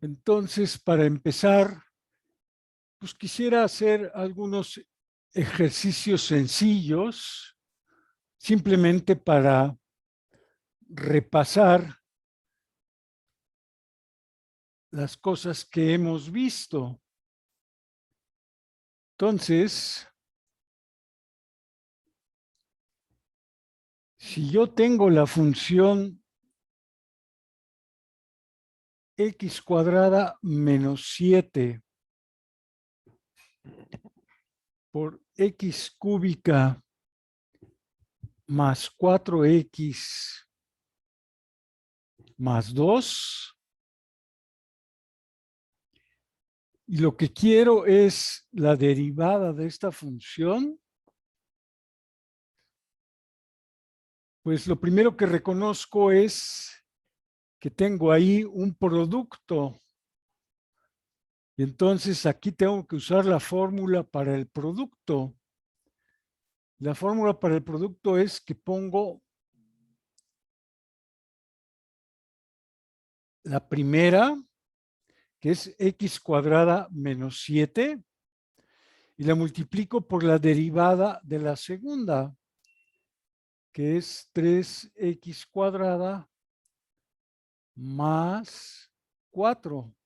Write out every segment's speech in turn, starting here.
Entonces, para empezar, pues quisiera hacer algunos ejercicios sencillos, simplemente para repasar las cosas que hemos visto. Entonces, si yo tengo la función x cuadrada menos 7 por x cúbica más 4x más 2, y lo que quiero es la derivada de esta función, pues lo primero que reconozco es que tengo ahí un producto. Y entonces aquí tengo que usar la fórmula para el producto. La fórmula para el producto es que pongo la primera, que es x cuadrada menos 7, y la multiplico por la derivada de la segunda, que es 3x cuadrada más 4.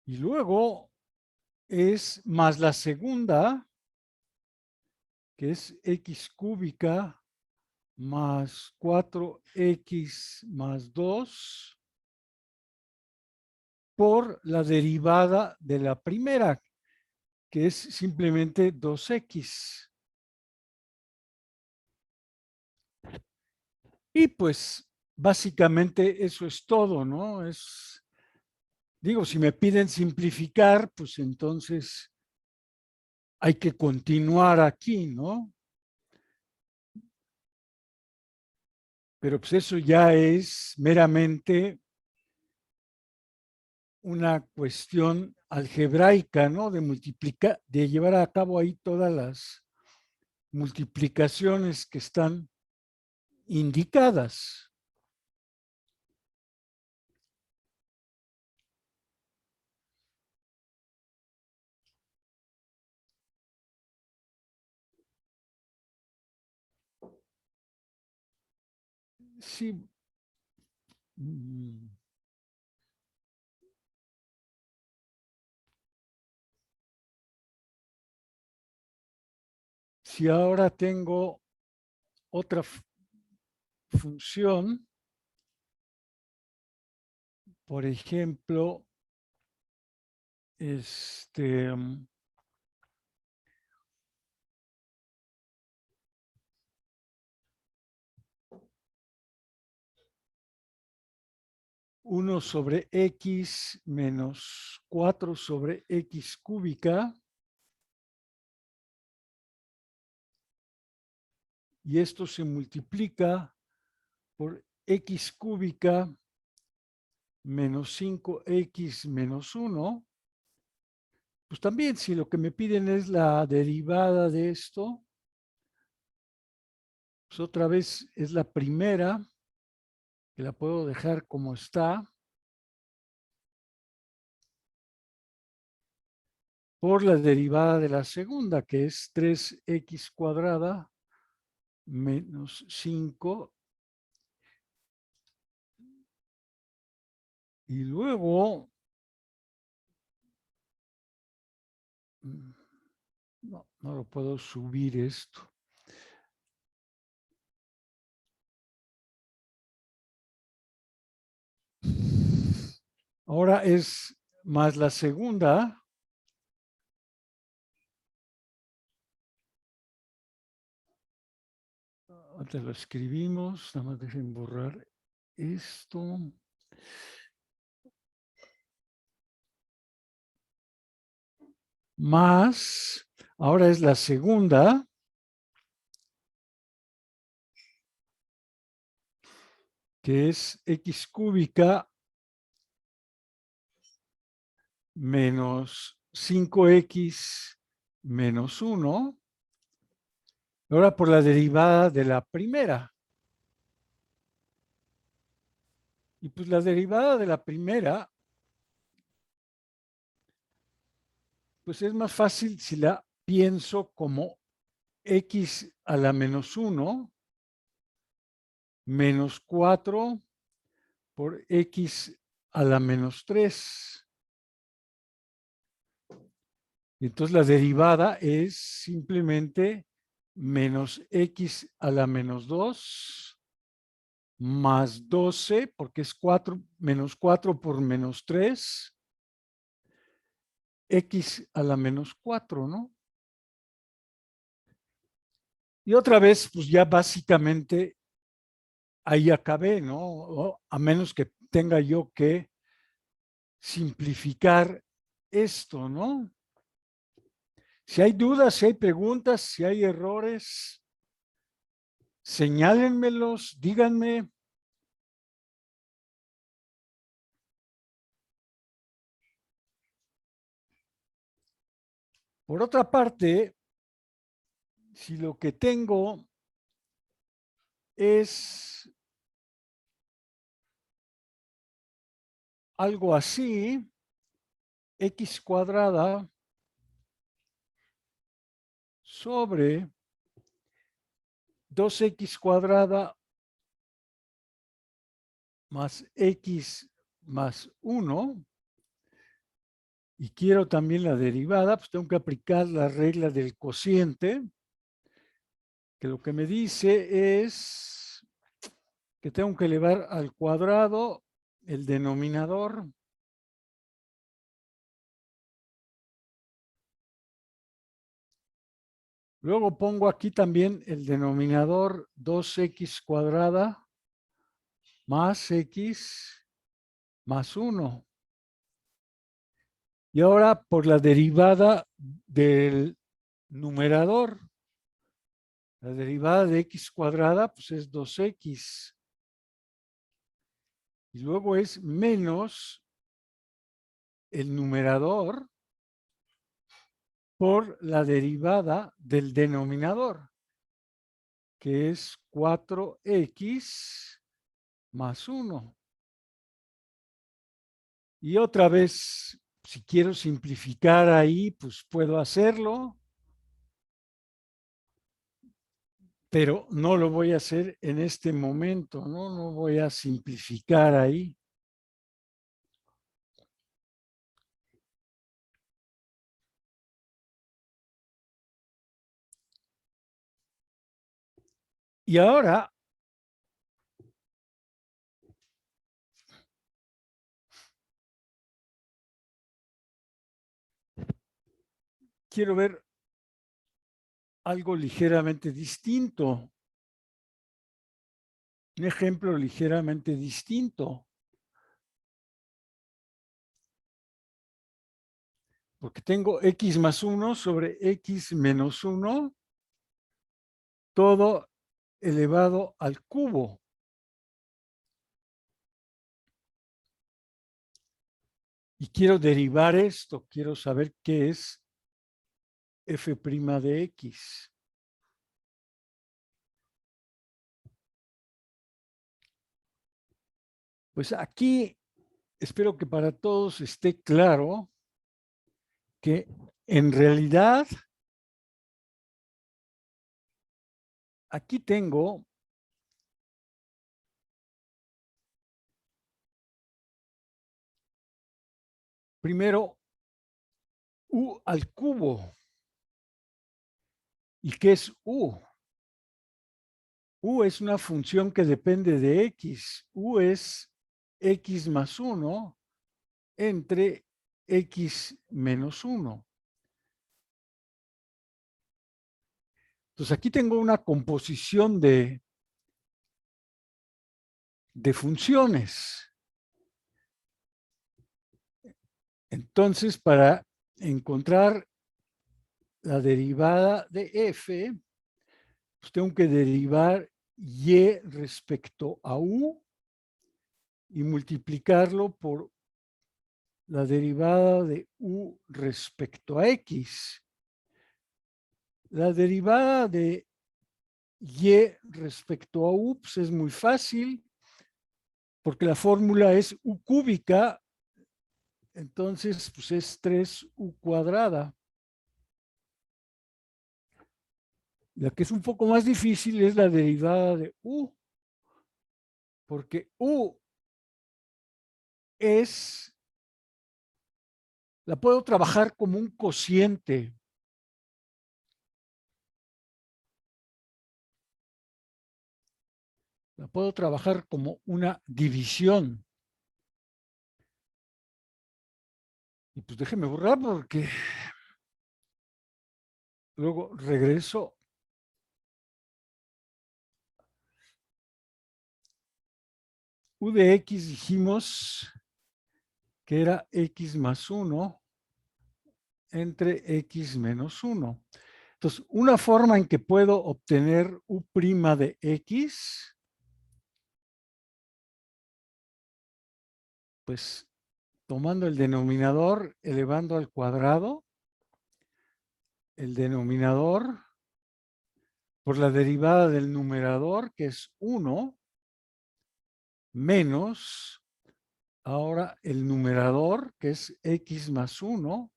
Y luego es más la segunda, que es x cúbica más 4x más 2 por la derivada de la primera, que es simplemente 2x. Y pues básicamente eso es todo, ¿no? Digo, si me piden simplificar, pues entonces hay que continuar aquí, ¿no? Pero pues eso ya es meramente una cuestión algebraica, ¿no? De multiplicar, de llevar a cabo ahí todas las multiplicaciones que están indicadas. Sí. Si ahora tengo otra función, por ejemplo, 1 sobre x menos 4 sobre x cúbica, y esto se multiplica por x cúbica menos 5x menos 1, pues también si lo que me piden es la derivada de esto, pues otra vez es la primera, que la puedo dejar como está, por la derivada de la segunda, que es 3x cuadrada menos 5. Y luego, no lo puedo subir esto. Ahora es más la segunda. Antes lo escribimos, nada más dejen borrar esto. Más, ahora es la segunda, que es x cúbica menos 5x menos 1. Ahora por la derivada de la primera. Y pues la derivada de la primera, pues es más fácil si la pienso como x a la menos 1 menos 4 por x a la menos 3. Y entonces la derivada es simplemente menos x a la menos 2 más 12, porque es 4, menos 4 por menos 3, x a la menos 4, ¿no? Y otra vez, pues ya básicamente ahí acabé, ¿no? O a menos que tenga yo que simplificar esto, ¿no? Si hay dudas, si hay preguntas, si hay errores, señálenmelos, díganme. Por otra parte, si lo que tengo es algo así, x cuadrada sobre 2x cuadrada más x más 1, y quiero también la derivada, pues tengo que aplicar la regla del cociente, que lo que me dice es que tengo que elevar al cuadrado el denominador Luego pongo aquí también el denominador 2x cuadrada más x más 1. Y ahora por la derivada del numerador. La derivada de x cuadrada pues es 2x. Y luego es menos el numerador por la derivada del denominador, que es 4x más 1. Y otra vez, si quiero simplificar ahí, pues puedo hacerlo, pero no lo voy a hacer en este momento, ¿no? No voy a simplificar ahí. Y ahora quiero ver algo ligeramente distinto, un ejemplo ligeramente distinto, porque tengo x más 1 sobre x menos 1, todo elevado al cubo. Y quiero derivar esto, quiero saber qué es f' de x. Pues aquí espero que para todos esté claro que en realidad aquí tengo primero u al cubo. ¿Y qué es u? U es una función que depende de x. U es x más 1 entre x menos 1. Entonces aquí tengo una composición de funciones. Entonces, para encontrar la derivada de f, pues tengo que derivar y respecto a u y multiplicarlo por la derivada de u respecto a x. La derivada de y respecto a u pues es muy fácil, porque la fórmula es u cúbica, entonces pues es 3u cuadrada. La que es un poco más difícil es la derivada de u, porque u la puedo trabajar como un cociente. La puedo trabajar como una división. Y pues déjeme borrar porque luego regreso. U de x dijimos que era x más 1 entre x menos 1. Entonces, una forma en que puedo obtener u' de x, pues tomando el denominador, elevando al cuadrado, el denominador por la derivada del numerador, que es 1, menos ahora el numerador, que es x más 1,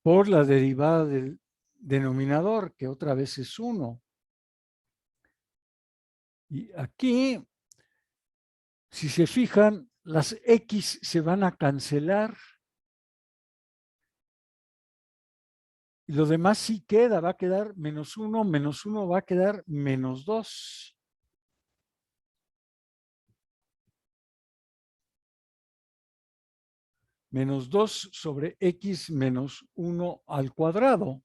por la derivada del denominador, que otra vez es 1. Y aquí, si se fijan, las x se van a cancelar. Y lo demás sí queda, va a quedar menos 1 va a quedar menos 2. Menos 2 sobre x menos 1 al cuadrado.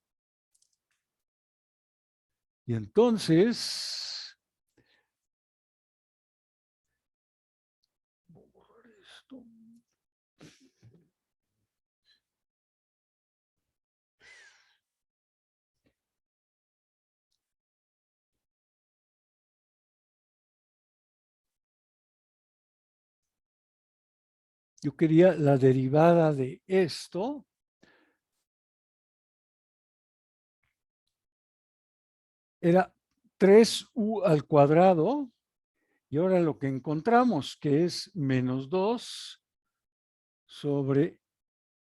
Y entonces, voy a borrar esto. Yo quería la derivada de esto. Era 3u al cuadrado. Y ahora lo que encontramos, que es menos 2 sobre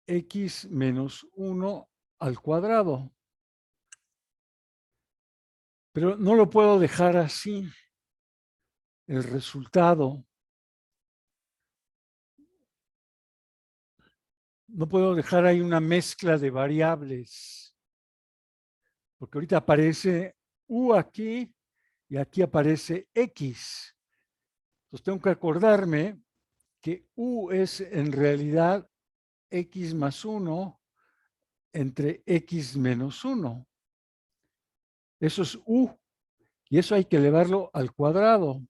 x menos 1 al cuadrado. Pero no lo puedo dejar así. El resultado. No puedo dejar ahí una mezcla de variables. Porque ahorita aparece u aquí y aquí aparece x. Entonces tengo que acordarme que u es en realidad x más 1 entre x menos 1. Eso es u. Y eso hay que elevarlo al cuadrado.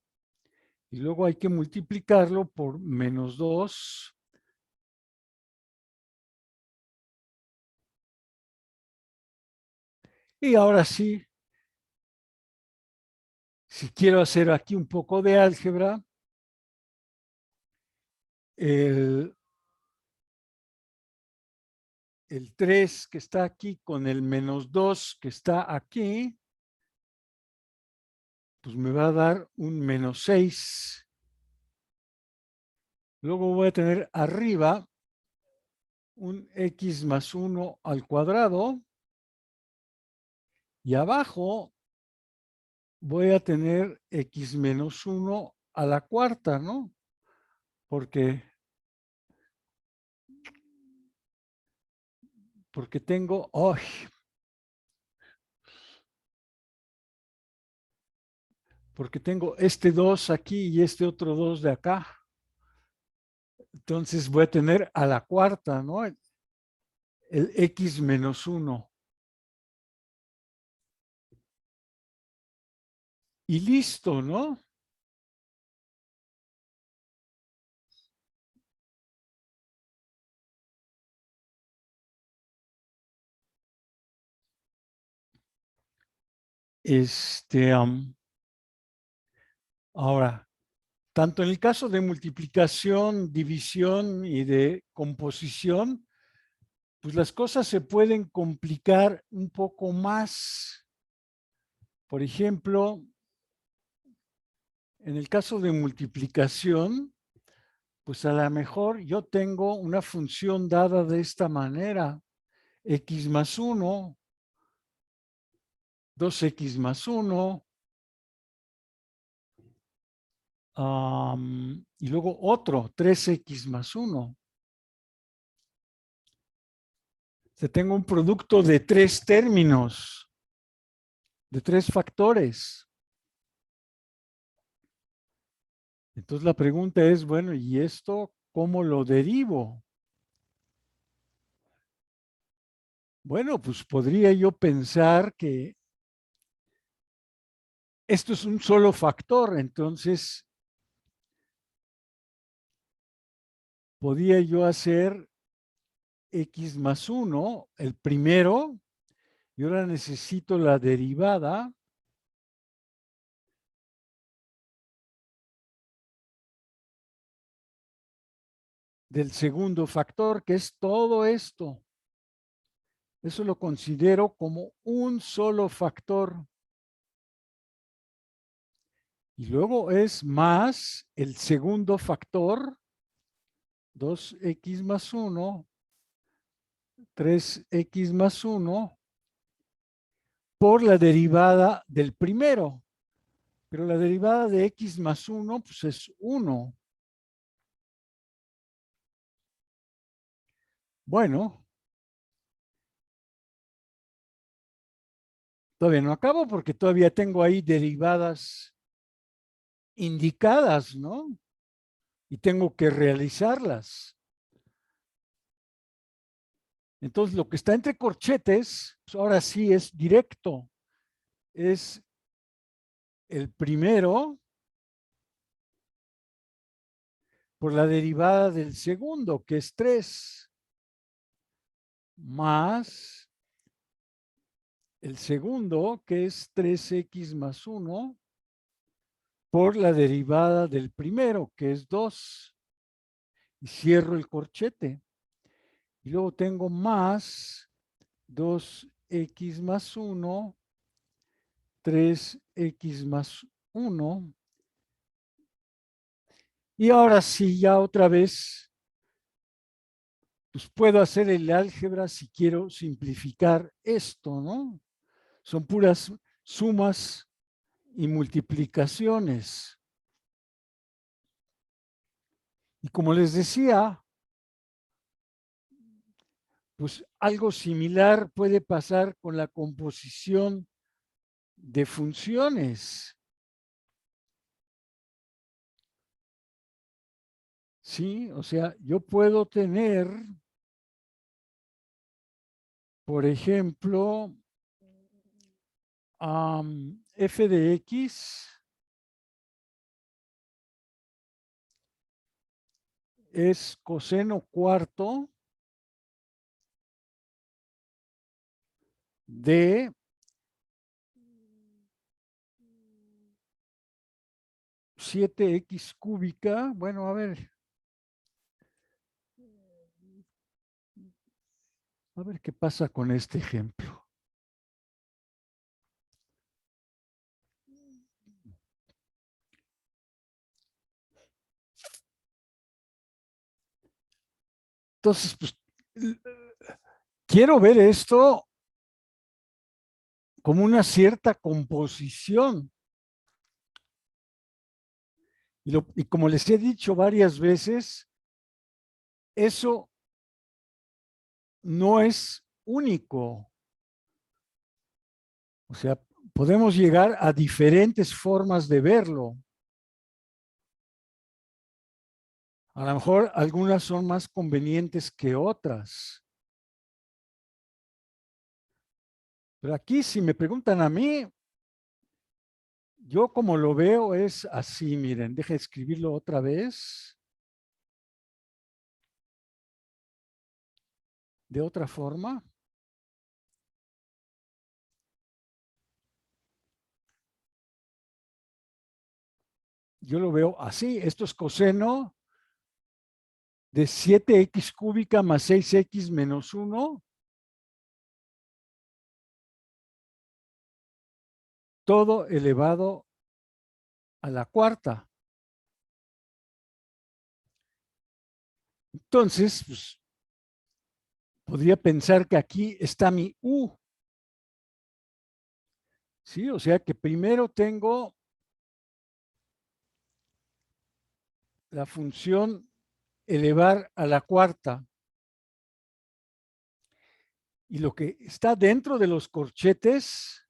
Y luego hay que multiplicarlo por menos 2. Y ahora sí, si quiero hacer aquí un poco de álgebra, el 3 que está aquí con el menos 2 que está aquí, pues me va a dar un menos 6. Luego voy a tener arriba un x más 1 al cuadrado y abajo voy a tener x menos 1 a la cuarta, ¿no? Porque tengo, porque tengo este 2 aquí y este otro 2 de acá. Entonces voy a tener a la cuarta, ¿no? El x menos 1. Y listo, ¿no? Ahora, tanto en el caso de multiplicación, división y de composición, pues las cosas se pueden complicar un poco más. Por ejemplo, en el caso de multiplicación, Pues a lo mejor yo tengo una función dada de esta manera, x más 1, 2x más 1, y luego otro, 3x más 1. O tengo un producto de 3 términos, de 3 factores. Entonces la pregunta es, bueno, ¿y esto cómo lo derivo? Bueno, pues podría yo pensar que esto es un solo factor, entonces podría yo hacer x más 1, el primero, y ahora necesito la derivada del segundo factor, que es todo esto. Eso lo considero como un solo factor. Y luego es más el segundo factor, 2x más 1, 3x más 1, por la derivada del primero. Pero la derivada de x más 1, pues es 1. Bueno, todavía no acabo porque todavía tengo ahí derivadas indicadas, ¿no? Y tengo que realizarlas. Entonces, lo que está entre corchetes, pues ahora sí es directo. Es el primero por la derivada del segundo, que es 3, más el segundo, que es 3x más 1, por la derivada del primero, que es 2. Y cierro el corchete. Y luego tengo más 2x más 1, 3x más 1. Y ahora sí, ya otra vez, pues puedo hacer el álgebra si quiero simplificar esto, ¿no? Son puras sumas y multiplicaciones. Y como les decía, pues algo similar puede pasar con la composición de funciones. Sí, o sea, yo puedo tener, por ejemplo, f de x es coseno cuarto de 7x cúbica. Bueno, a ver qué pasa con este ejemplo. Entonces, pues, quiero ver esto como una cierta composición. Y como les he dicho varias veces, eso no es único. O sea, podemos llegar a diferentes formas de verlo. A lo mejor algunas son más convenientes que otras. Pero aquí, si me preguntan a mí, yo como lo veo es así, miren, deje escribirlo otra vez. De otra forma. Yo lo veo así. Esto es coseno de 7x cúbica más 6x menos 1. Todo elevado a la cuarta. entonces, pues, podría pensar que aquí está mi u. ¿Sí? O sea que primero tengo la función elevar a la cuarta. Y lo que está dentro de los corchetes,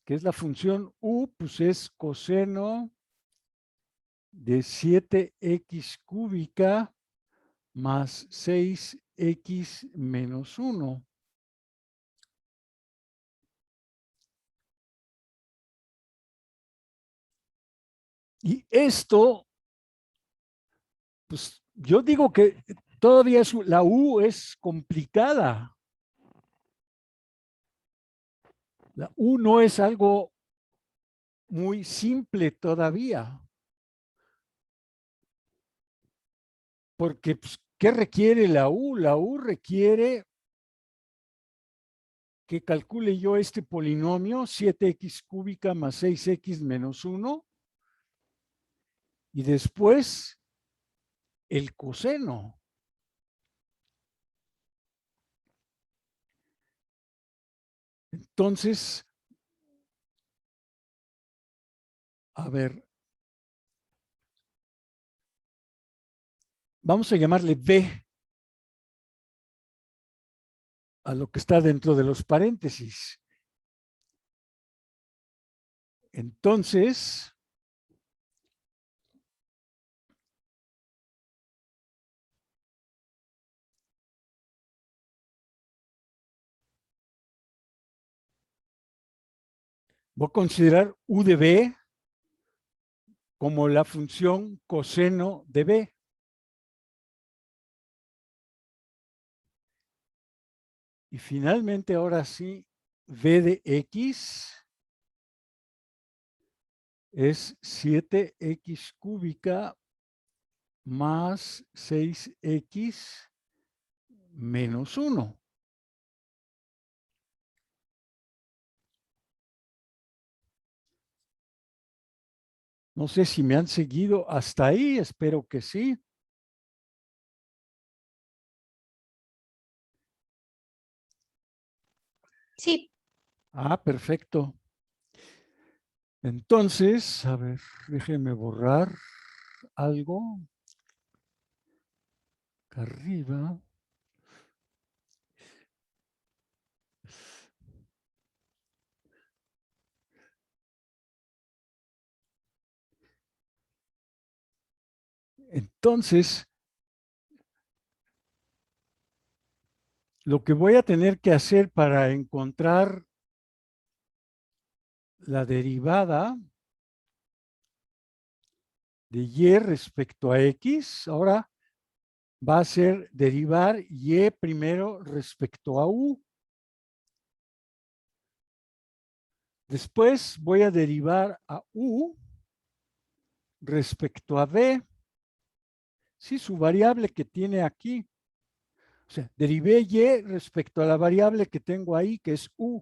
que es la función u, pues es coseno de 7x cúbica más 6x menos 1. Y esto, pues yo digo que todavía la u es complicada. La u no es algo muy simple todavía. Porque, pues, ¿qué requiere la u? La u requiere que calcule yo este polinomio, 7x cúbica más 6x menos 1, y después el coseno. Entonces, a ver, vamos a llamarle b a lo que está dentro de los paréntesis. Entonces, voy a considerar u de b como la función coseno de b. Y finalmente, ahora sí, v de x es 7x cúbica más 6x menos 1. No sé si me han seguido hasta ahí, espero que sí. Sí. Ah, perfecto. Entonces, a ver, déjenme borrar algo acá arriba. Entonces, lo que voy a tener que hacer para encontrar la derivada de y respecto a x, ahora va a ser derivar y primero respecto a u. Después voy a derivar a u respecto a b. Sí, su variable que tiene aquí. O sea, derivé y respecto a la variable que tengo ahí, que es u.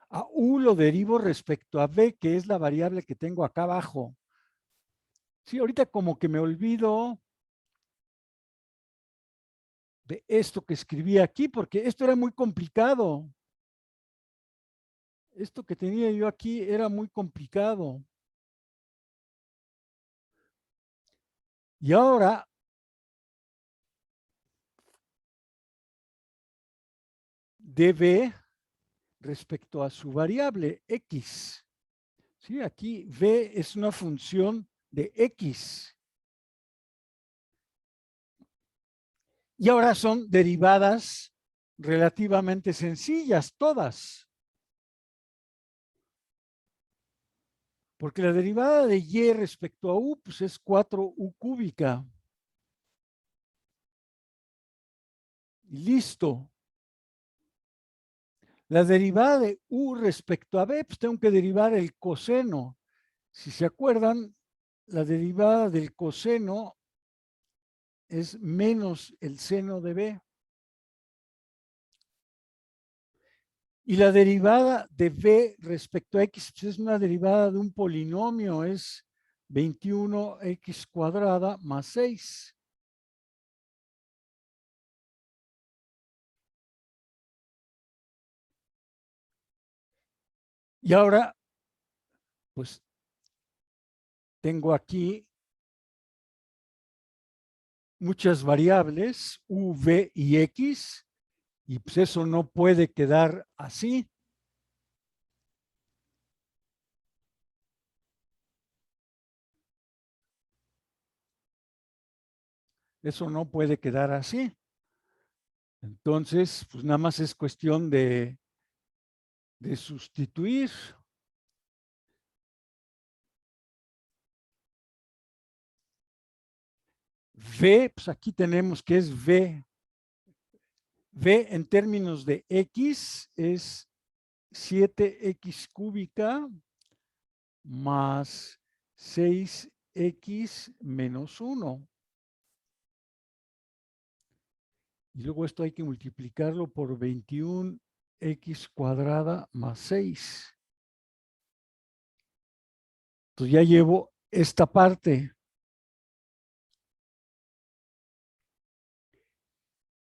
A u lo derivo respecto a b, que es la variable que tengo acá abajo. Sí, ahorita como que me olvido de esto que escribí aquí, porque esto era muy complicado. Esto que tenía yo aquí era muy complicado. Y ahora, db respecto a su variable x. ¿Sí? Aquí v es una función de x. Y ahora son derivadas relativamente sencillas, todas. Porque la derivada de y respecto a u pues es 4u cúbica. Y listo. La derivada de u respecto a b, pues tengo que derivar el coseno. Si se acuerdan, la derivada del coseno es menos el seno de b. Y la derivada de b respecto a x pues es una derivada de un polinomio, es 21x cuadrada más 6. Y ahora, pues, tengo aquí muchas variables, u, v y x, y pues eso no puede quedar así. Eso no puede quedar así. Entonces, pues nada más es cuestión de sustituir. V, pues aquí tenemos que es V. V en términos de X es 7X cúbica más 6X menos 1. Y luego esto hay que multiplicarlo por 21X cuadrada más 6. Entonces ya llevo esta parte.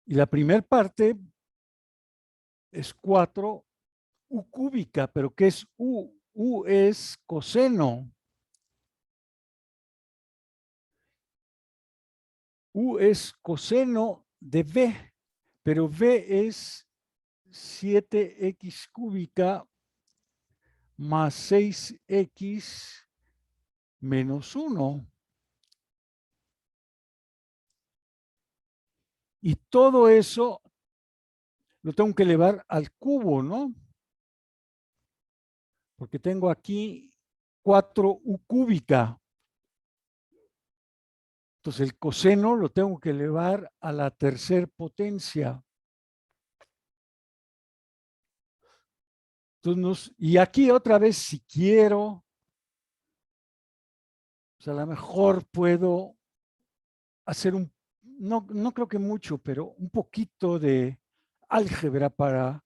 Y la primera parte es 4U cúbica, pero ¿qué es U? U es coseno. U es coseno de V, pero V es 7X cúbica más 6X menos 1. Y todo eso lo tengo que elevar al cubo, ¿no? Porque tengo aquí 4U cúbica. Entonces el coseno lo tengo que elevar a la tercera potencia. Entonces, y aquí otra vez, si quiero, pues a lo mejor puedo hacer no creo que mucho, pero un poquito de álgebra para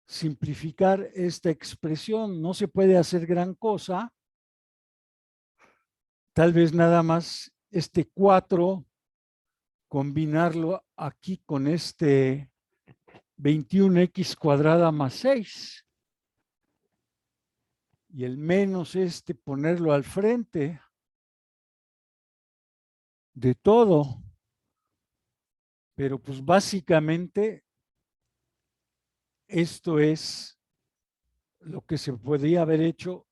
simplificar esta expresión. No se puede hacer gran cosa. Tal vez nada más este 4, combinarlo aquí con este 21x cuadrada más 6. Y el menos este ponerlo al frente de todo. Pero pues básicamente esto es lo que se podría haber hecho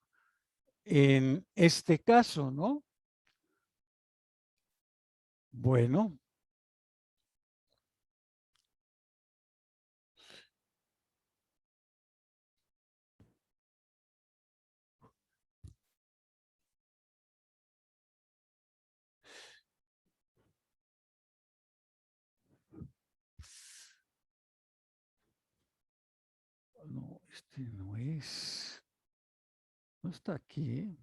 en este caso, ¿no? Bueno, no, este no es. No está aquí.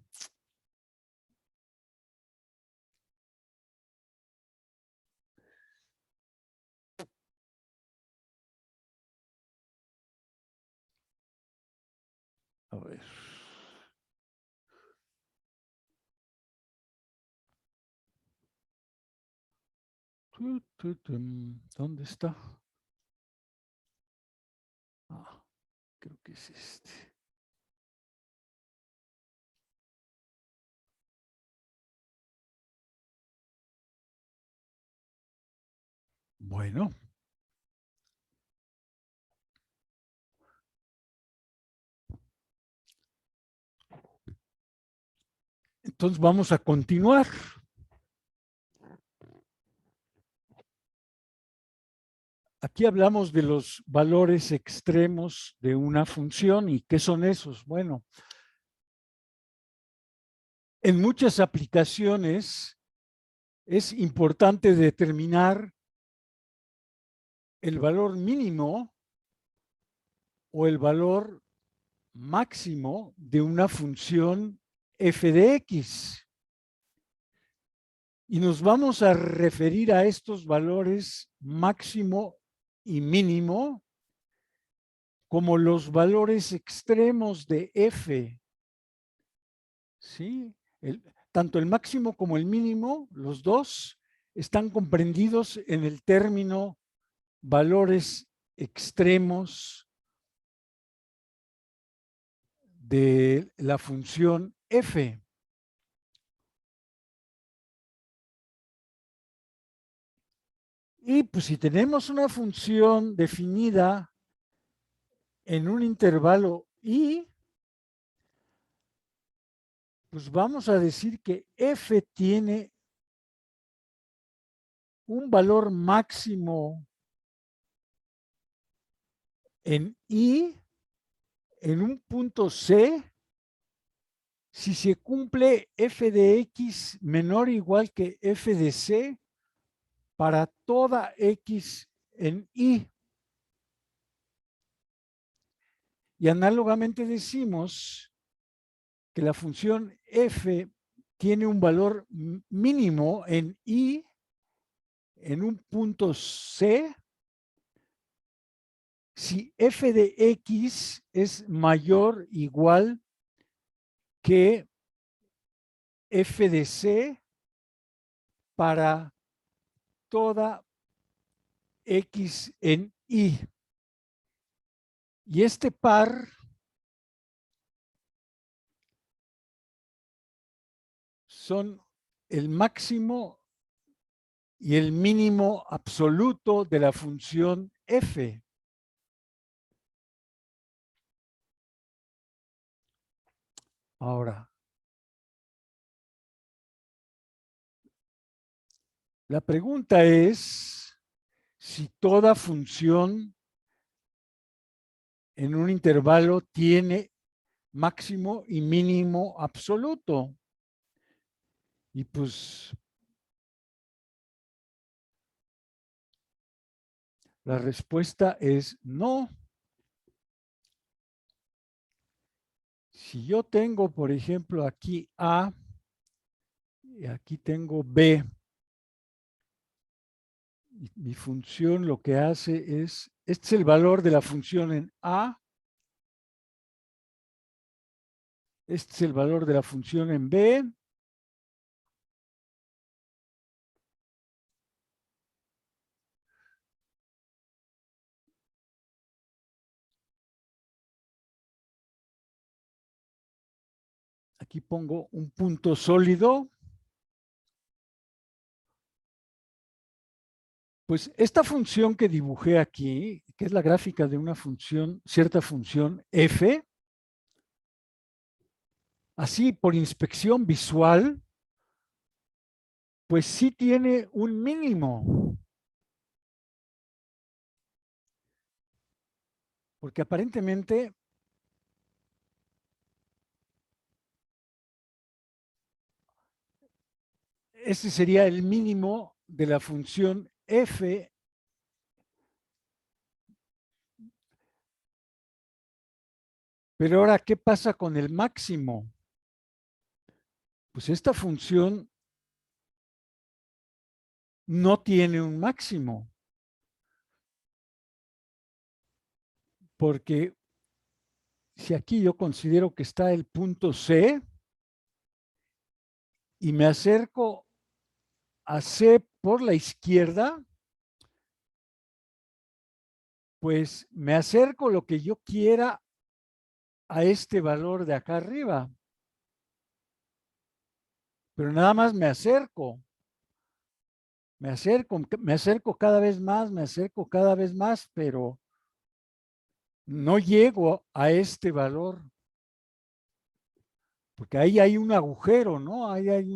A ver. ¿Dónde está? Ah, creo que es este. Bueno. Entonces vamos a continuar. Aquí hablamos de los valores extremos de una función. ¿Y qué son esos? Bueno, en muchas aplicaciones es importante determinar el valor mínimo o el valor máximo de una función f de x. Y nos vamos a referir a estos valores máximo y mínimo como los valores extremos de f. ¿Sí? Tanto el máximo como el mínimo, los dos, están comprendidos en el término valores extremos de la función f. Y pues si tenemos una función definida en un intervalo i, pues vamos a decir que f tiene un valor máximo en i en un punto c si se cumple f de x menor o igual que f de c para toda x en i. Y análogamente decimos que la función f tiene un valor mínimo en i en un punto c si f de x es mayor o igual que f de c para toda x en i. Y este par son el máximo y el mínimo absoluto de la función f. Ahora, la pregunta es si toda función en un intervalo tiene máximo y mínimo absoluto. Y pues la respuesta es no. Si yo tengo, por ejemplo, aquí A y aquí tengo B, y mi función lo que hace es, este es el valor de la función en A, este es el valor de la función en B, aquí pongo un punto sólido. Pues esta función que dibujé aquí, que es la gráfica de una función, cierta función f, así por inspección visual, pues sí tiene un mínimo. Porque aparentemente ese sería el mínimo de la función f. Pero ahora, ¿qué pasa con el máximo? Pues esta función no tiene un máximo, porque si aquí yo considero que está el punto C y me acerco a C por la izquierda, pues me acerco lo que yo quiera a este valor de acá arriba, pero nada más me acerco cada vez más, me acerco cada vez más, pero no llego a este valor, porque ahí hay un agujero, ¿no? Ahí hay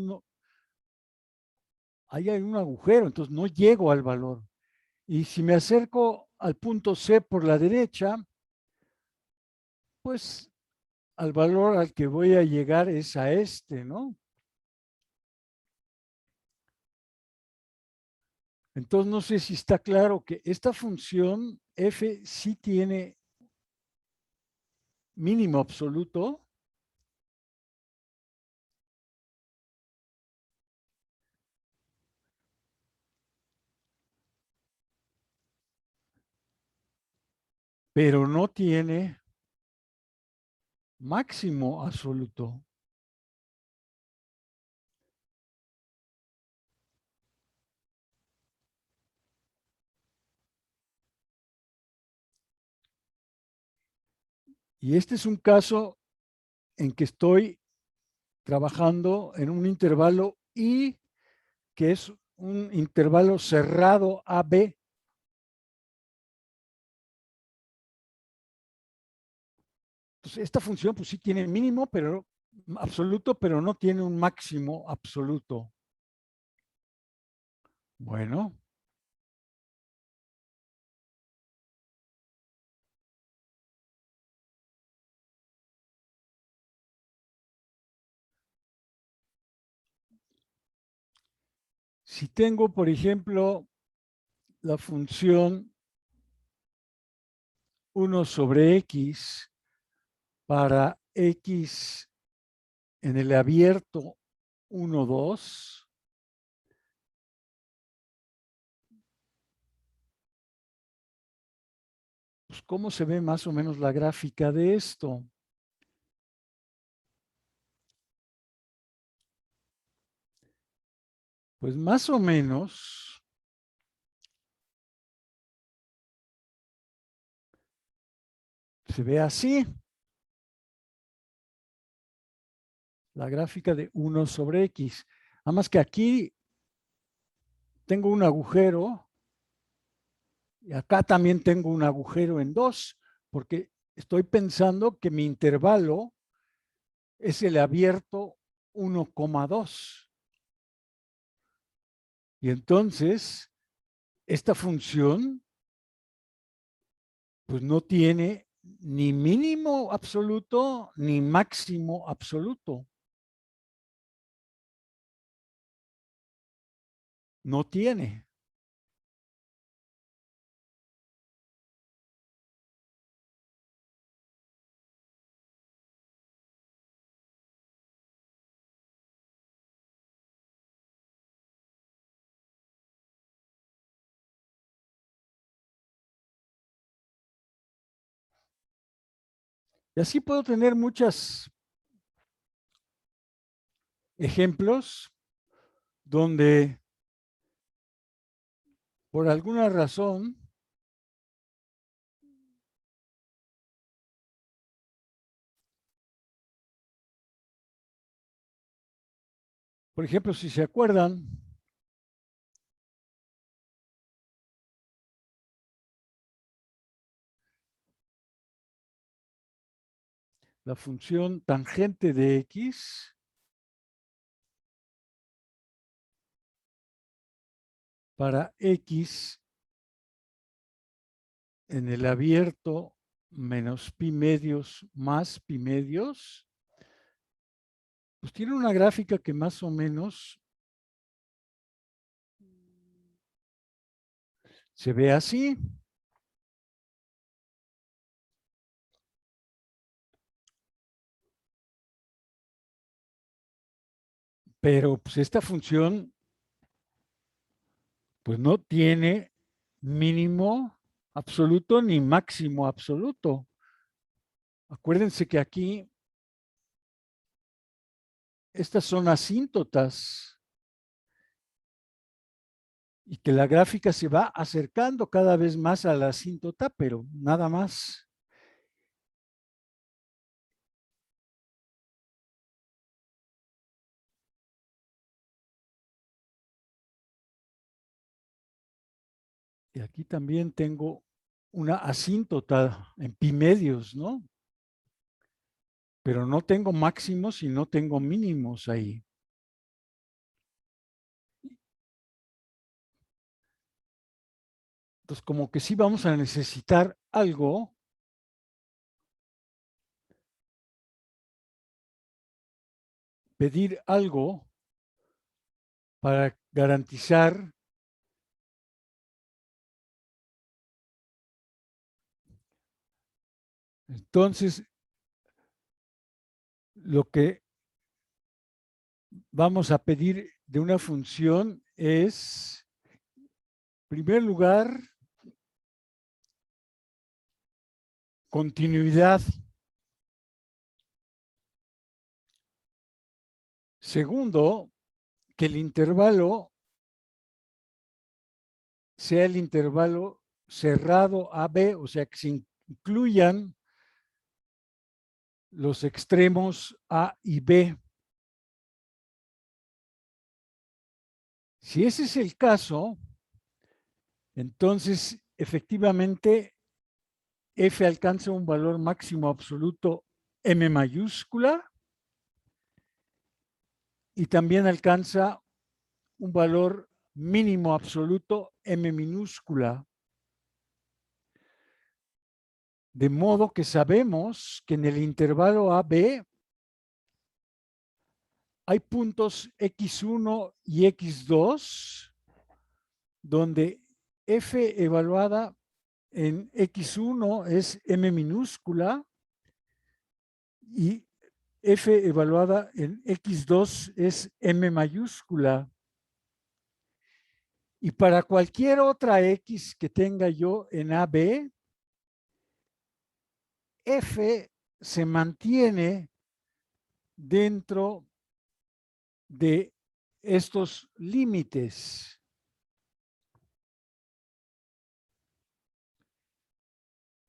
un agujero, entonces no llego al valor. Y si me acerco al punto C por la derecha, pues al valor al que voy a llegar es a este, ¿no? Entonces no sé si está claro que esta función f sí tiene mínimo absoluto, pero no tiene máximo absoluto. Y este es un caso en que estoy trabajando en un intervalo I, que es un intervalo cerrado AB. Entonces, esta función pues sí tiene mínimo pero absoluto, pero no tiene un máximo absoluto. Bueno. Si tengo, por ejemplo, la función 1 sobre x para x en el abierto 1, 2, pues ¿cómo se ve más o menos la gráfica de esto? Pues más o menos se ve así, la gráfica de 1 sobre x. Nada más que aquí tengo un agujero y acá también tengo un agujero en 2, porque estoy pensando que mi intervalo es el abierto 1,2. Y entonces, esta función pues no tiene ni mínimo absoluto ni máximo absoluto. No tiene. Y así puedo tener muchos ejemplos donde por alguna razón, por ejemplo, si se acuerdan, la función tangente de x para x en el abierto menos pi medios más pi medios, pues tiene una gráfica que más o menos se ve así. Pero pues esta función pues no tiene mínimo absoluto ni máximo absoluto. Acuérdense que aquí estas son asíntotas y que la gráfica se va acercando cada vez más a la asíntota, pero nada más. Y aquí también tengo una asíntota en pi medios, ¿no? Pero no tengo máximos y no tengo mínimos ahí. Entonces, como que sí vamos a necesitar algo pedir algo para garantizar entonces lo que vamos a pedir de una función es, en primer lugar, continuidad. Segundo, que el intervalo sea el intervalo cerrado AB, o sea, que se incluyan los extremos A y B. Si ese es el caso, entonces efectivamente F alcanza un valor máximo absoluto M mayúscula y también alcanza un valor mínimo absoluto M minúscula. De modo que sabemos que en el intervalo AB hay puntos X1 y X2 donde F evaluada en X1 es M minúscula y F evaluada en X2 es M mayúscula. Y para cualquier otra X que tenga yo en AB, F se mantiene dentro de estos límites.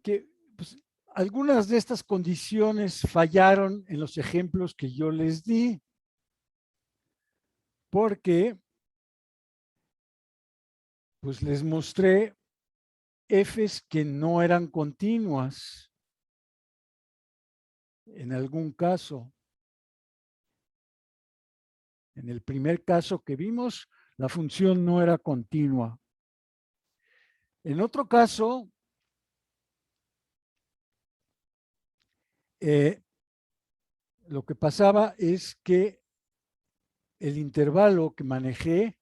Que pues, algunas de estas condiciones fallaron en los ejemplos que yo les di, porque pues les mostré Fs que no eran continuas en algún caso. En el primer caso que vimos, la función no era continua. En otro caso, lo que pasaba es que el intervalo que manejé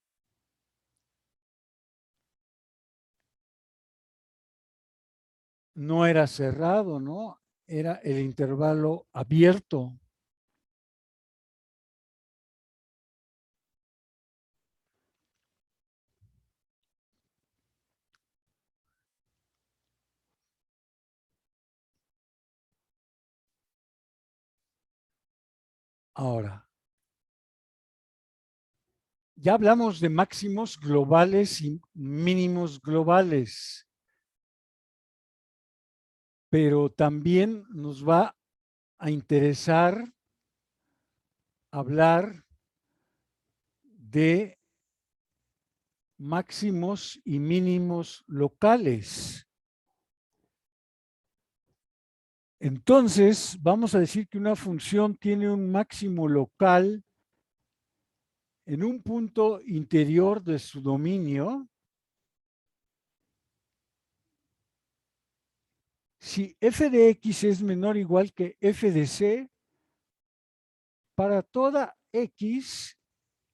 no era cerrado, ¿no? Era el intervalo abierto. Ahora, ya hablamos de máximos globales y mínimos globales, pero también nos va a interesar hablar de máximos y mínimos locales. Entonces, vamos a decir que una función tiene un máximo local en un punto interior de su dominio si f de x es menor o igual que f de c para toda x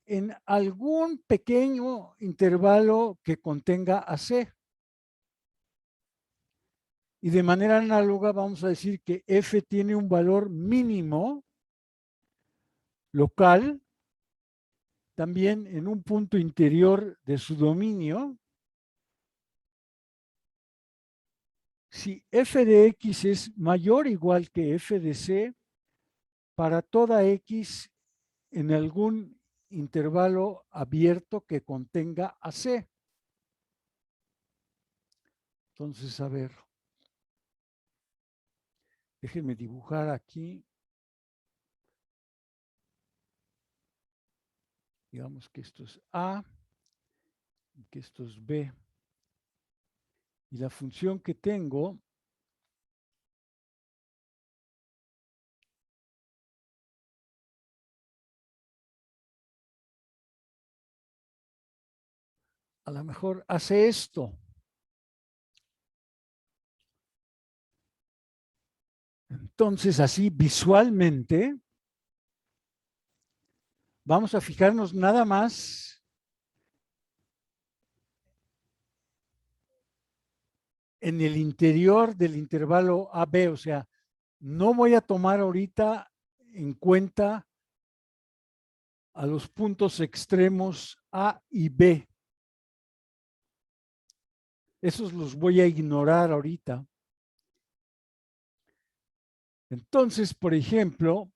en algún pequeño intervalo que contenga a c. Y de manera análoga vamos a decir que f tiene un valor mínimo local también en un punto interior de su dominio si f de x es mayor o igual que f de c para toda x en algún intervalo abierto que contenga a c. Entonces, a ver, déjenme dibujar aquí. Digamos que esto es A y que esto es B. Y la función que tengo a lo mejor hace esto. Entonces, así visualmente, vamos a fijarnos nada más en el interior del intervalo AB, o sea, no voy a tomar ahorita en cuenta a los puntos extremos A y B. Esos los voy a ignorar ahorita. Entonces, por ejemplo,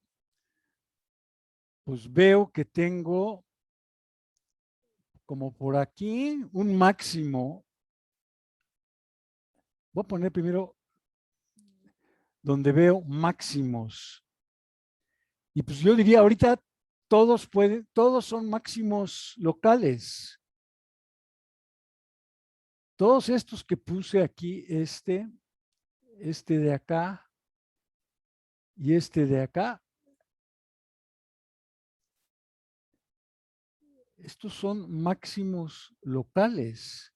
pues veo que tengo como por aquí un máximo. Voy a poner primero donde veo máximos. Y pues yo diría ahorita todos son máximos locales. Todos estos que puse aquí, este de acá y este de acá, estos son máximos locales.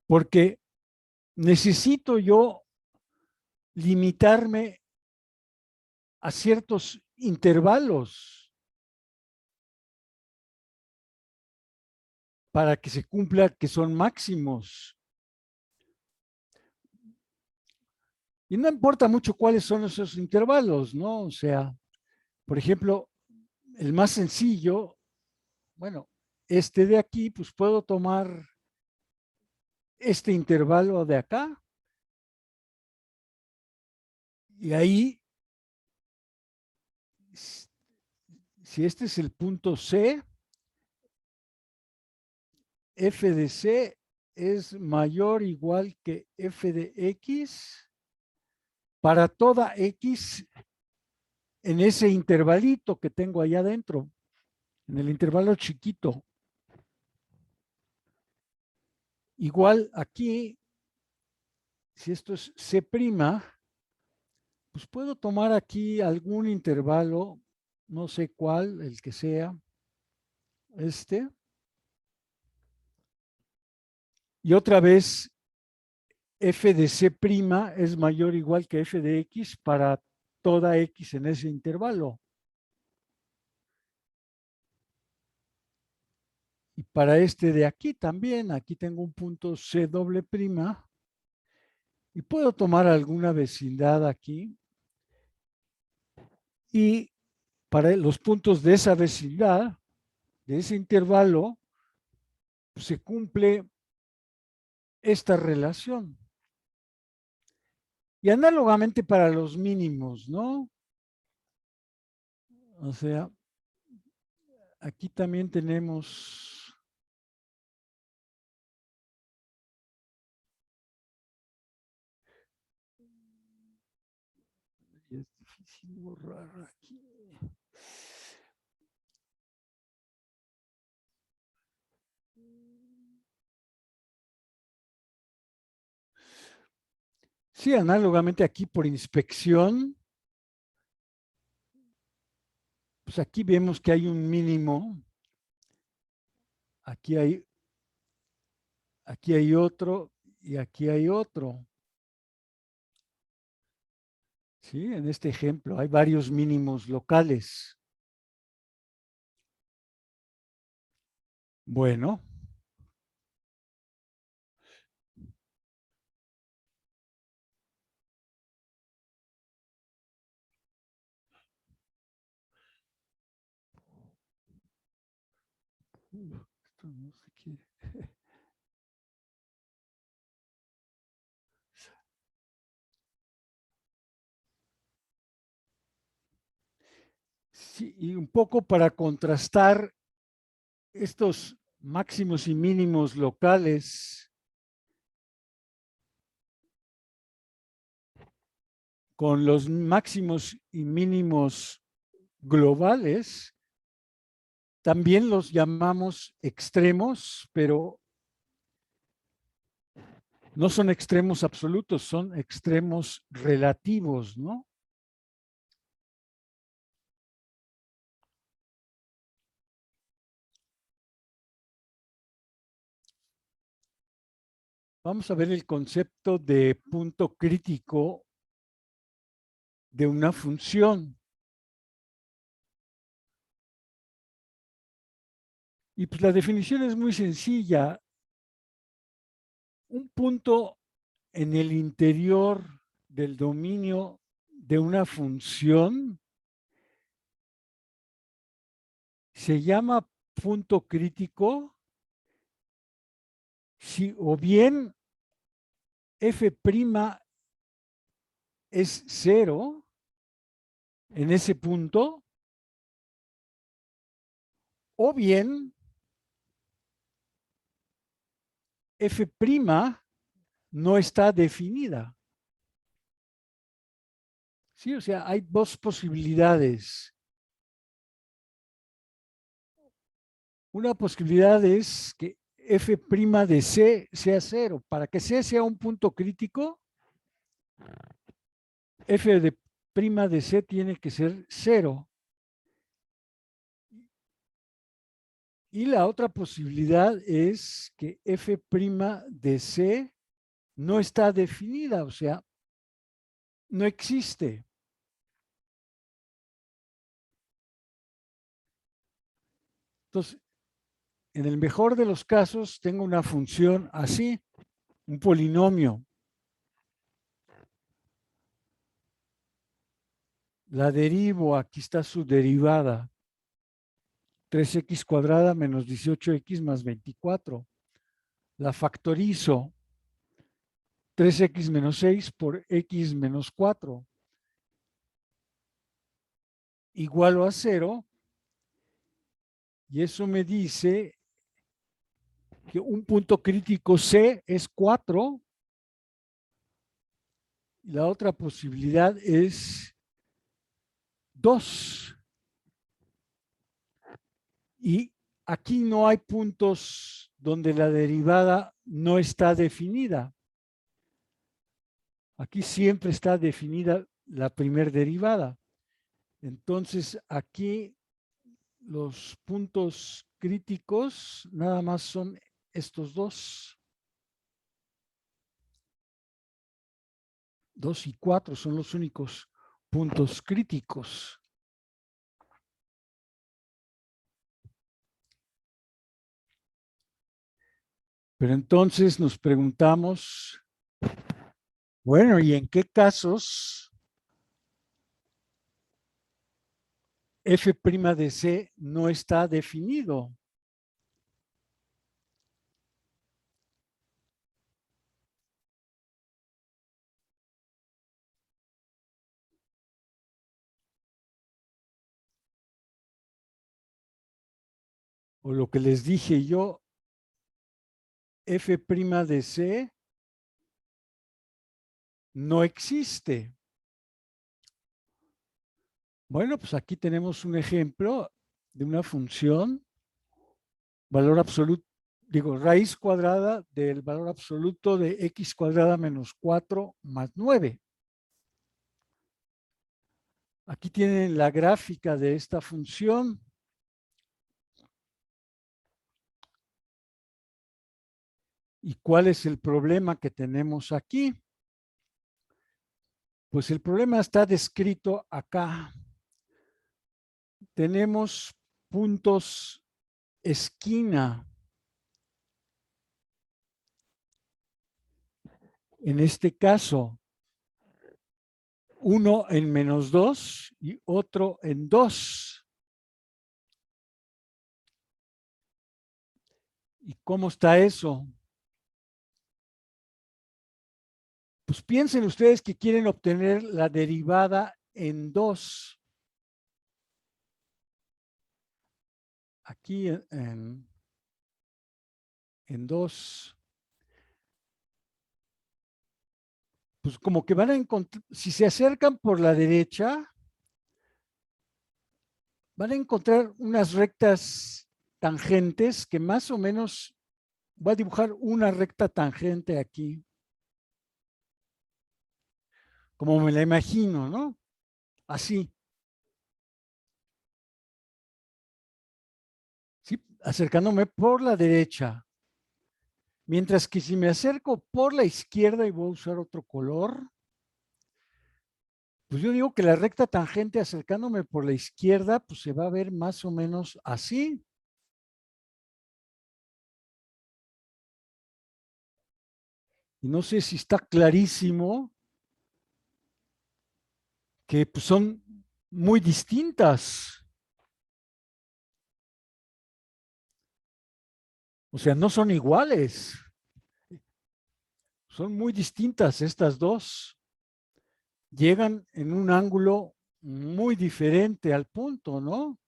Porque necesito yo limitarme a ciertos intervalos para que se cumpla que son máximos. Y no importa mucho cuáles son esos intervalos, ¿no? O sea, por ejemplo, el más sencillo, bueno, este de aquí, pues puedo tomar este intervalo de acá y ahí, si este es el punto C, f de C es mayor o igual que f de X para toda X en ese intervalito que tengo allá adentro, en el intervalo chiquito. Igual aquí, si esto es C', pues puedo tomar aquí algún intervalo, no sé cuál, el que sea, este. Y otra vez, f de C' es mayor o igual que f de X para toda X en ese intervalo. Y para este de aquí también, aquí tengo un punto C doble prima y puedo tomar alguna vecindad aquí. Y para los puntos de esa vecindad, de ese intervalo, se cumple esta relación. Y análogamente para los mínimos, ¿no? O sea, aquí también tenemos... Es difícil borrar aquí. Sí, análogamente aquí por inspección, pues aquí vemos que hay un mínimo, aquí hay otro y aquí hay otro. ¿Sí? En este ejemplo hay varios mínimos locales. Bueno, esto no se quiere. Sí, y un poco para contrastar estos máximos y mínimos locales con los máximos y mínimos globales, también los llamamos extremos, pero no son extremos absolutos, son extremos relativos, ¿no? Vamos a ver el concepto de punto crítico de una función. Y pues la definición es muy sencilla. Un punto en el interior del dominio de una función se llama punto crítico si o bien f' es cero en ese punto, o bien f' no está definida. Sí, o sea, hay dos posibilidades. Una posibilidad es que f' de C sea cero. Para que C sea un punto crítico, f de prima de C tiene que ser cero. Y la otra posibilidad es que f' de C no está definida, o sea, no existe. Entonces, en el mejor de los casos, tengo una función así, un polinomio. La derivo, aquí está su derivada. 3x cuadrada menos 18x más 24. La factorizo. 3x menos 6 por x menos 4. Igualo a 0. Y eso me dice que un punto crítico C es 4. Y la otra posibilidad es 2. Y aquí no hay puntos donde la derivada no está definida. Aquí siempre está definida la primer derivada. Entonces, aquí los puntos críticos nada más son estos dos. 2 y 4 son los únicos puntos críticos. Pero entonces nos preguntamos, bueno, ¿y en qué casos f' de C no está definido? O lo que les dije yo, f' de C no existe. Bueno, pues aquí tenemos un ejemplo de una función, valor absoluto, digo, raíz cuadrada del valor absoluto de x cuadrada menos 4 más 9. Aquí tienen la gráfica de esta función. ¿Y cuál es el problema que tenemos aquí? Pues el problema está descrito acá. Tenemos puntos esquina. En este caso, uno en menos 2 y otro en 2. ¿Y cómo está eso? Pues piensen ustedes que quieren obtener la derivada en 2. Aquí en 2. Pues como que van a encontrar, si se acercan por la derecha, van a encontrar unas rectas tangentes que más o menos, voy a dibujar una recta tangente aquí, como me la imagino, ¿no? Así, ¿sí? Acercándome por la derecha. Mientras que si me acerco por la izquierda y voy a usar otro color, pues yo digo que la recta tangente acercándome por la izquierda, pues se va a ver más o menos así. Y no sé si está clarísimo que pues, son muy distintas. O sea, no son iguales. Son muy distintas estas dos. Llegan en un ángulo muy diferente al punto, ¿no?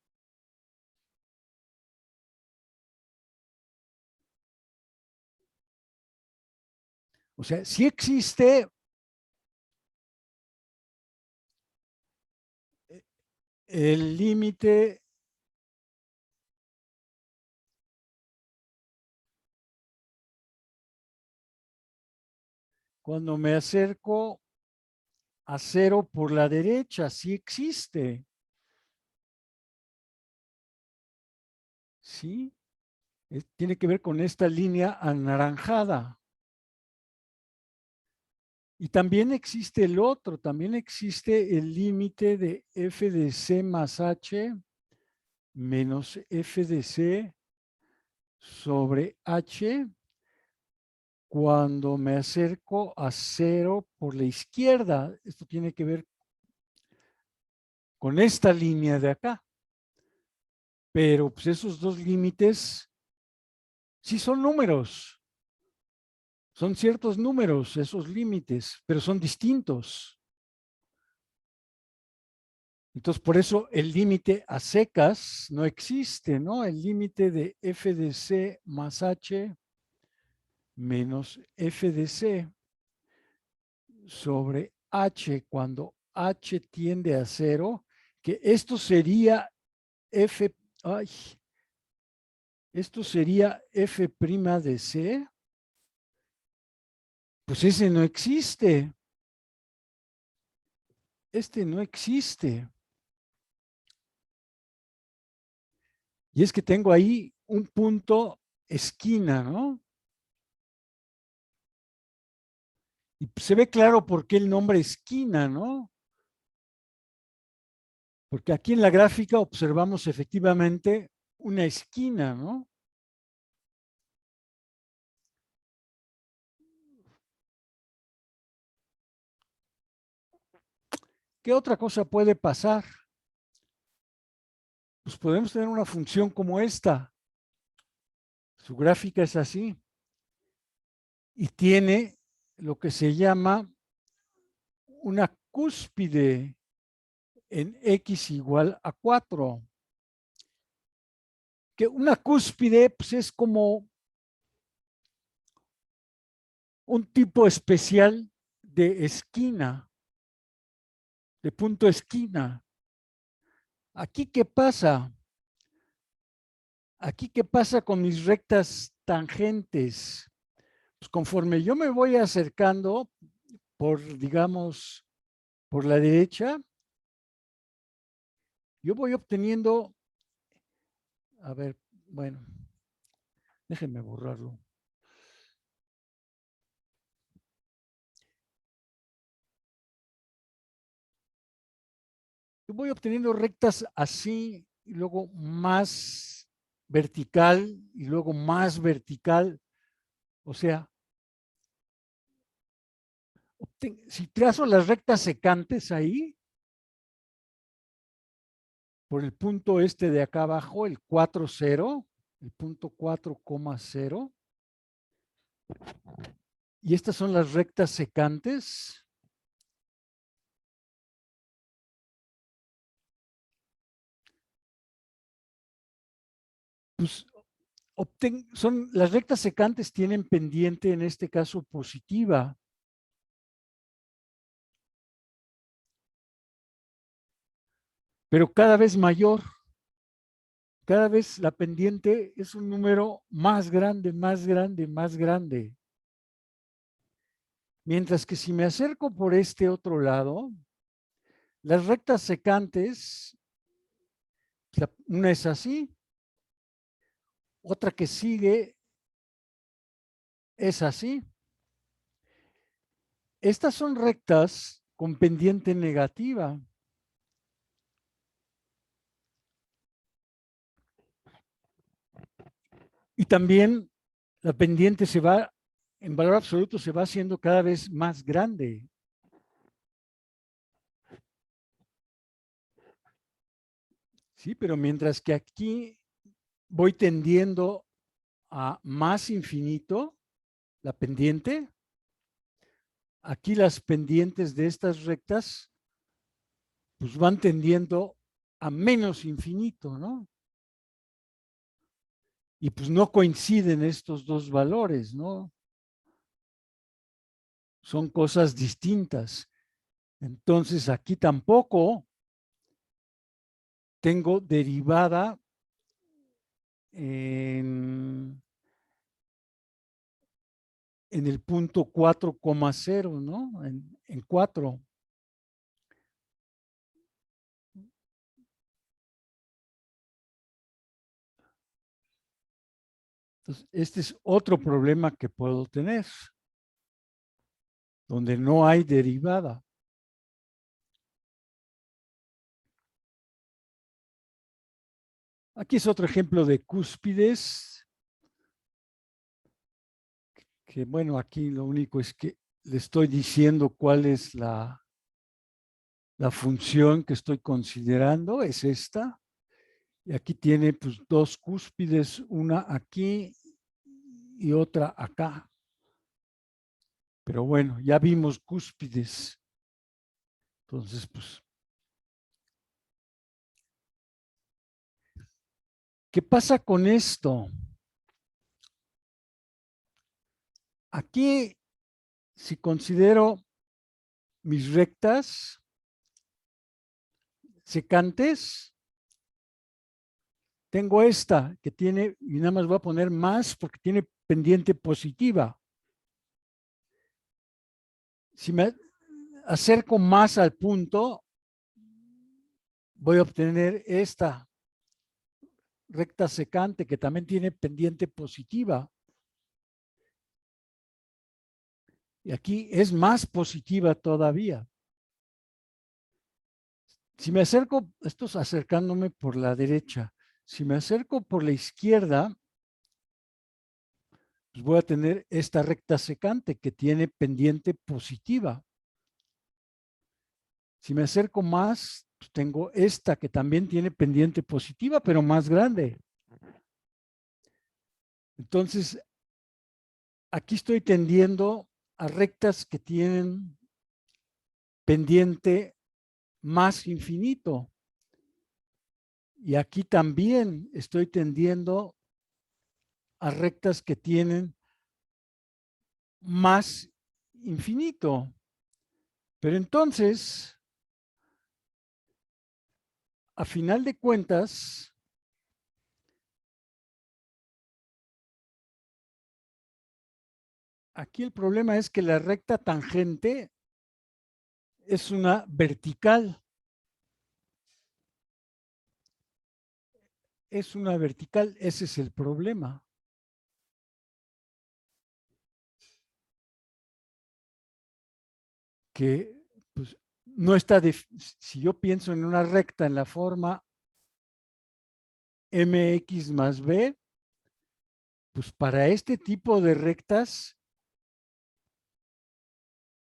O sea, sí existe el límite cuando me acerco a 0 por la derecha, sí existe. ¿Sí? Tiene que ver con esta línea anaranjada. Y también existe el otro, también existe el límite de f de c más h menos f de c sobre h cuando me acerco a 0 por la izquierda. Esto tiene que ver con esta línea de acá. Pero pues esos dos límites sí son números. Son ciertos números esos límites, pero son distintos. Entonces, por eso el límite a secas no existe, ¿no? El límite de f de c más h menos f de c sobre h cuando h tiende a 0, que esto sería f, ay, esto sería f' de c, pues ese no existe. Este no existe. Y es que tengo ahí un punto esquina, ¿no? Y se ve claro por qué el nombre esquina, ¿no? Porque aquí en la gráfica observamos efectivamente una esquina, ¿no? ¿Qué otra cosa puede pasar? Pues podemos tener una función como esta. Su gráfica es así. Y tiene lo que se llama una cúspide en x igual a 4. Que una cúspide pues, es como un tipo especial de esquina, de punto esquina. ¿Aquí qué pasa? Aquí qué pasa con mis rectas tangentes. Pues conforme yo me voy acercando por, digamos, por la derecha, yo voy obteniendo, a ver, bueno, déjenme borrarlo. Yo voy obteniendo rectas así y luego más vertical y luego más vertical. O sea, si trazo las rectas secantes ahí, por el punto este de acá abajo, el 4, 0, el punto 4,0, y estas son las rectas secantes, pues las rectas secantes tienen pendiente, en este caso positiva, pero cada vez mayor. Cada vez la pendiente es un número más grande, más grande, más grande. Mientras que si me acerco por este otro lado, las rectas secantes, una es así, otra que sigue es así. Estas son rectas con pendiente negativa. Y también la pendiente se va, en valor absoluto, se va haciendo cada vez más grande. Sí, pero mientras que aquí voy tendiendo a más infinito, la pendiente, aquí las pendientes de estas rectas pues van tendiendo a menos infinito, ¿no? Y pues no coinciden estos dos valores, ¿no? Son cosas distintas. Entonces aquí tampoco tengo derivada en el punto 4,0, ¿no? En 4. Entonces, este es otro problema que puedo tener, donde no hay derivada. Aquí es otro ejemplo de cúspides, que bueno, aquí lo único es que le estoy diciendo cuál es la función que estoy considerando, es esta. Y aquí tiene pues dos cúspides, una aquí y otra acá. Pero bueno, ya vimos cúspides. Entonces, pues, ¿qué pasa con esto? Aquí, si considero mis rectas secantes, tengo esta que tiene, y nada más voy a poner más porque tiene pendiente positiva. Si me acerco más al punto, voy a obtener esta recta secante que también tiene pendiente positiva. Y aquí es más positiva todavía. Si me acerco, esto es acercándome por la derecha. Si me acerco por la izquierda, pues voy a tener esta recta secante que tiene pendiente positiva. Si me acerco más, pues tengo esta que también tiene pendiente positiva, pero más grande. Entonces, aquí estoy tendiendo a rectas que tienen pendiente más infinito. Y aquí también estoy tendiendo a rectas que tienen más infinito. Pero entonces, a final de cuentas, aquí el problema es que la recta tangente es una vertical. Es una vertical, ese es el problema. Que pues, no está, si yo pienso en una recta en la forma mx más b, pues para este tipo de rectas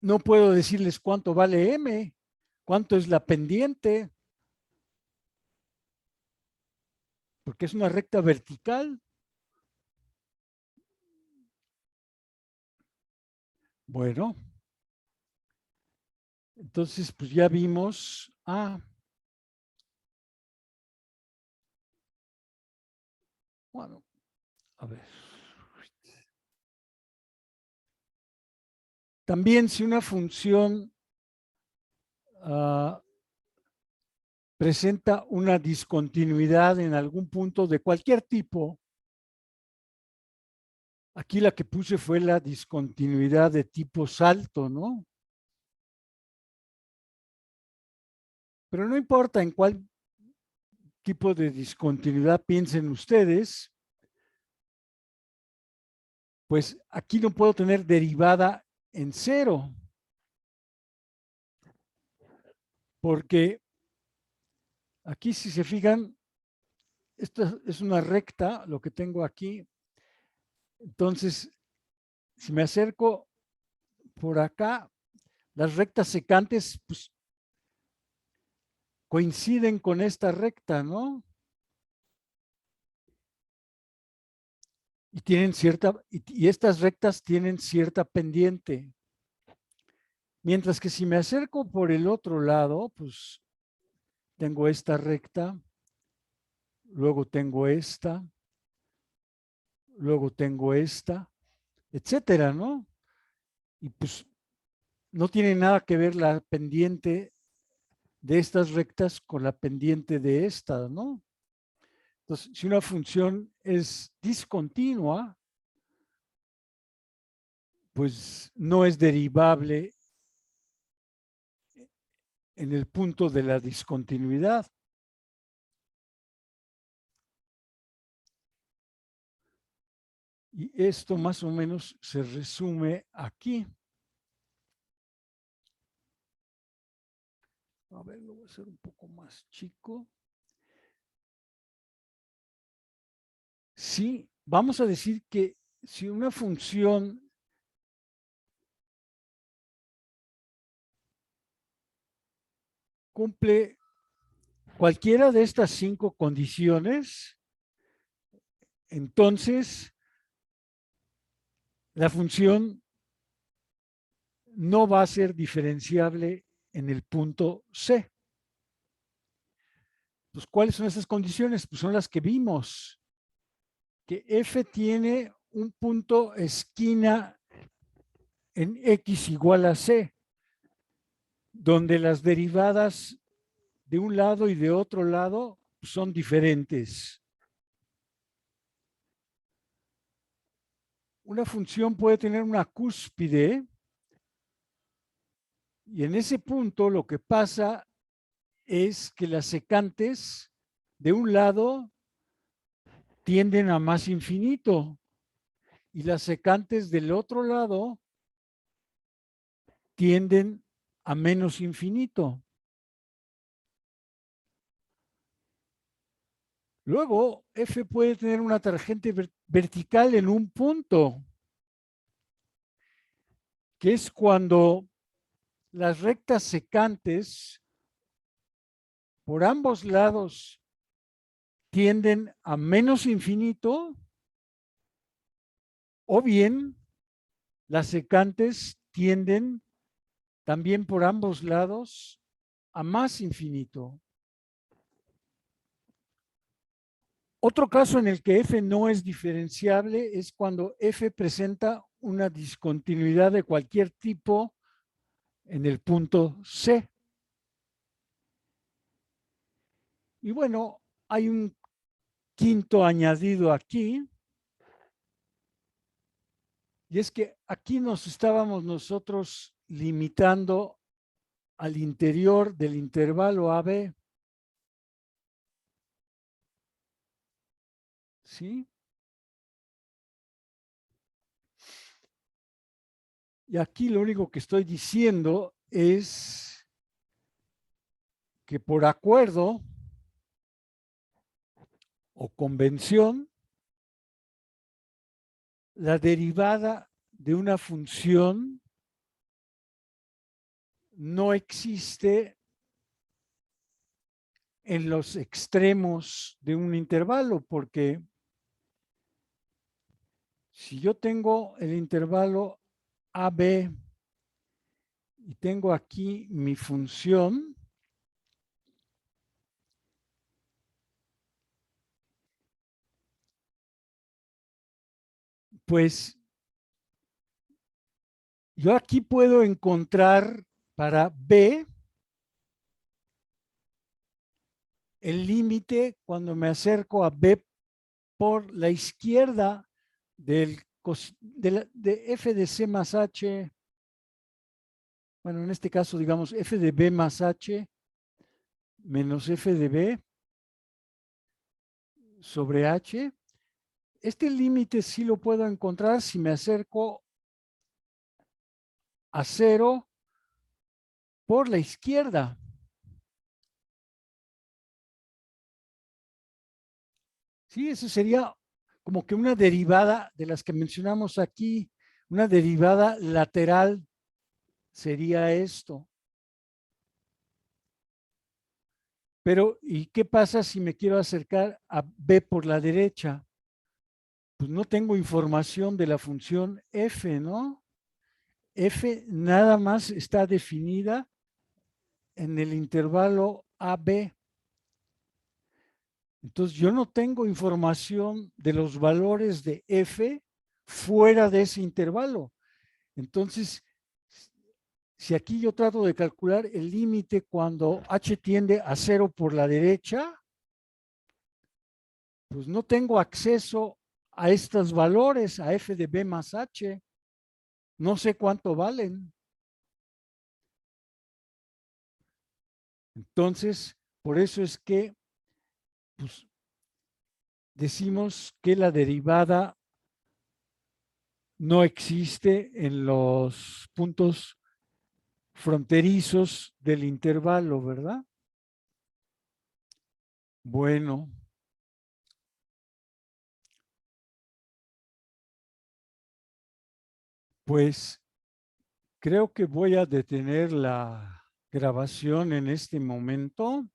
no puedo decirles cuánto vale m, cuánto es la pendiente, porque es una recta vertical. Bueno, entonces pues ya vimos, bueno, a ver. También si una función presenta una discontinuidad en algún punto de cualquier tipo, aquí la que puse fue la discontinuidad de tipo salto, ¿no? Pero no importa en cuál tipo de discontinuidad piensen ustedes, pues aquí no puedo tener derivada en cero, porque aquí si se fijan, esta es una recta, lo que tengo aquí. Entonces, si me acerco por acá, las rectas secantes pues, coinciden con esta recta, ¿no? Y tienen y estas rectas tienen cierta pendiente. Mientras que si me acerco por el otro lado, pues tengo esta recta, luego tengo esta, luego tengo esta, etcétera, ¿no? Y pues no tiene nada que ver la pendiente de estas rectas con la pendiente de esta, ¿no? Entonces, si una función es discontinua, pues no es derivable en el punto de la discontinuidad. Y esto más o menos se resume aquí. A ver, lo voy a hacer un poco más chico. Sí, vamos a decir que si una función cumple cualquiera de estas 5 condiciones, entonces la función no va a ser diferenciable en el punto C. Pues, ¿cuáles son esas condiciones? Pues son las que vimos, que f tiene un punto esquina en x igual a c, donde las derivadas de un lado y de otro lado son diferentes. Una función puede tener una cúspide y en ese punto lo que pasa es que las secantes de un lado tienden a más infinito y las secantes del otro lado tienden a menos infinito. Luego, f puede tener una tangente vertical en un punto, que es cuando las rectas secantes por ambos lados tienden a menos infinito, o bien las secantes tienden también por ambos lados a más infinito. Otro caso en el que f no es diferenciable es cuando f presenta una discontinuidad de cualquier tipo en el punto C. Y bueno, hay un quinto añadido aquí, y es que aquí nos estábamos nosotros limitando al interior del intervalo AB. ¿Sí? Y aquí lo único que estoy diciendo es que por acuerdo o convención, la derivada de una función no existe en los extremos de un intervalo, porque si yo tengo el intervalo AB y tengo aquí mi función, pues yo aquí puedo encontrar para B el límite cuando me acerco a B por la izquierda de f de C más H. Bueno, en este caso, digamos, f de B más H menos f de B sobre H. Este límite sí lo puedo encontrar si me acerco a 0 por la izquierda. Sí, eso sería como que una derivada de las que mencionamos aquí, una derivada lateral sería esto. Pero, ¿y qué pasa si me quiero acercar a B por la derecha? Pues no tengo información de la función f, ¿no? F nada más está definida en el intervalo AB. Entonces, yo no tengo información de los valores de f fuera de ese intervalo. Entonces, Si aquí yo trato de calcular el límite cuando h tiende a 0 por la derecha, pues no tengo acceso a estos valores, a f de b más h. No sé cuánto valen. Entonces, por eso es que pues, decimos que la derivada no existe en los puntos fronterizos del intervalo, ¿verdad? Bueno, pues creo que voy a detener la grabación en este momento.